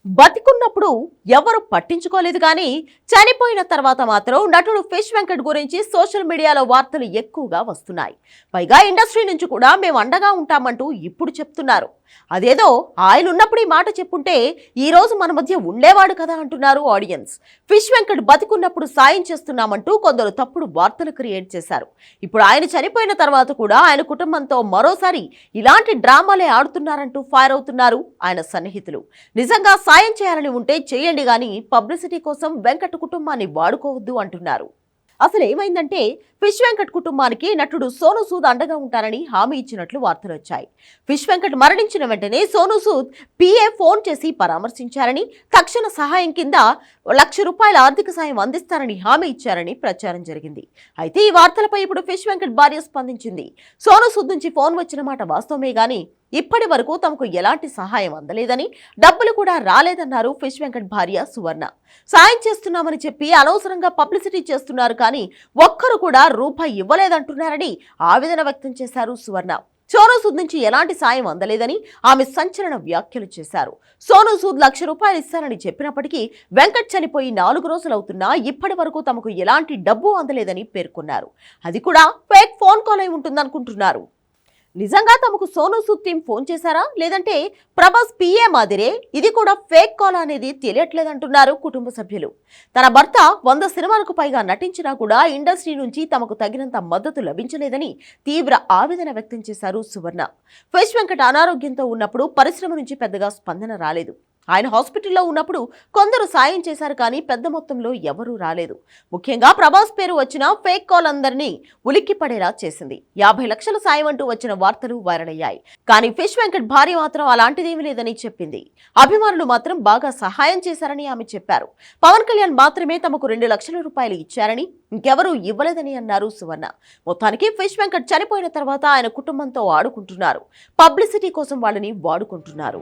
బతికున్నప్పుడు ఎవరు పట్టించుకోలేదు కానీ చనిపోయిన తర్వాత మాత్రం నటుడు ఫిష్ వెంకట్ గురించి సోషల్ మీడియాలో వార్తలు ఎక్కువగా వస్తున్నాయి. పైగా ఇండస్ట్రీ నుంచి కూడా మేము అండగా ఉంటామంటూ ఇప్పుడు చెప్తున్నారు. అదేదో ఆయన ఉన్నప్పుడు ఈ మాట చెప్పుంటే ఈ రోజు మన మధ్య ఉండేవాడు కదా అంటున్నారు ఆడియన్స్. ఫిష్ వెంకట్ బతికున్నప్పుడు సాయం చేస్తున్నామంటూ కొందరు తప్పుడు వార్తలు క్రియేట్ చేశారు. ఇప్పుడు ఆయన చనిపోయిన తర్వాత కూడా ఆయన కుటుంబంతో మరోసారి ఇలాంటి డ్రామాలే ఆడుతున్నారంటూ ఫైర్ అవుతున్నారు ఆయన సన్నిహితులు. నిజంగా సాయం చేయాలని ఉంటే చేయండి గాని పబ్లిసిటీ కోసం వెంకట్ కుటుంబాన్ని వాడుకోవద్దు అంటున్నారు. అసలు ఏమైందంటే ఫిష్ వెంకట్ కుటుంబానికి నటుడు సోనూ సూద్ అండగా ఉంటారని హామీ ఇచ్చినట్లు వార్తలు వచ్చాయి. ఫిష్ వెంకట్ మరణించిన వెంటనే సోనూ సూద్ పిఏ ఫోన్ చేసి పరామర్శించారని, తక్షణ సహాయం కింద ₹1,00,000 ఆర్థిక సాయం అందిస్తారని హామీ ఇచ్చారని ప్రచారం జరిగింది. అయితే ఈ వార్తలపై ఇప్పుడు ఫిష్ వెంకట్ భార్య స్పందించింది. సోనూ సూద్ నుంచి ఫోన్ వచ్చిన మాట వాస్తవమే గాని ఇప్పటి వరకు తమకు ఎలాంటి సహాయం అందలేదని, డబ్బులు కూడా రాలేదన్నారు ఫిష్ వెంకట్ భార్య సువర్ణ. సాయం చేస్తున్నామని చెప్పి అనవసరంగా పబ్లిసిటీ చేస్తున్నారు కానీ ఒక్కరు కూడా రూపాయి ఇవ్వలేదంటున్నారని ఆవేదన వ్యక్తం చేశారు సువర్ణ. సోనూ సూద్ నుంచి ఎలాంటి సాయం అందలేదని ఆమె సంచలన వ్యాఖ్యలు చేశారు. సోనూ సూద్ ₹1,00,000 ఇస్తానని చెప్పినప్పటికీ వెంకట్ చనిపోయి 4 రోజులవుతున్నా ఇప్పటి వరకు తమకు ఎలాంటి డబ్బు అందలేదని పేర్కొన్నారు. అది కూడా ఫేక్ ఫోన్ కాల్ అయి ఉంటుందనుకుంటున్నారు. నిజంగా తమకు సోనూ సూద్ టీం ఫోన్ చేశారా, లేదంటే ప్రభాస్ పిఏ మాదిరే ఇది కూడా ఫేక్ కాల్ అనేది తెలియట్లేదంటున్నారు కుటుంబ సభ్యులు. తన భర్త 100 సినిమాలకు పైగా నటించినా కూడా ఇండస్ట్రీ నుంచి తమకు తగినంత మద్దతు లభించలేదని తీవ్ర ఆవేదన వ్యక్తం చేశారు సువర్ణ. ఫిష్ వెంకట్ అనారోగ్యంతో ఉన్నప్పుడు పరిశ్రమ నుంచి పెద్దగా స్పందన రాలేదు. ఆయన హాస్పిటల్లో ఉన్నప్పుడు కొందరు సాయం చేశారు కానీ పెద్ద మొత్తంలో ఎవరూ రాలేదు. ముఖ్యంగా ప్రభాస్ పేరు వచ్చిన ఫేక్ కాల్ అందరినీ ఉలిక్కి పడేలా చేసింది. 50 లక్షల సాయం అంటూ వచ్చిన వార్తలు వైరల్ అయ్యాయి. కానీ ఫిష్ వెంకట్ భార్య మాత్రం అలాంటిదేమీ లేదని చెప్పింది. అభిమానులు మాత్రం బాగా సహాయం చేశారని ఆమె చెప్పారు. పవన్ కళ్యాణ్ మాత్రమే తమకు ₹2,00,000 ఇచ్చారని, ఇంకెవరూ ఇవ్వలేదని అన్నారు సువర్ణ. మొత్తానికి ఫిష్ వెంకట్ చనిపోయిన తర్వాత ఆయన కుటుంబంతో ఆడుకుంటున్నారు. పబ్లిసిటీ కోసం వాళ్ళని వాడుకుంటున్నారు.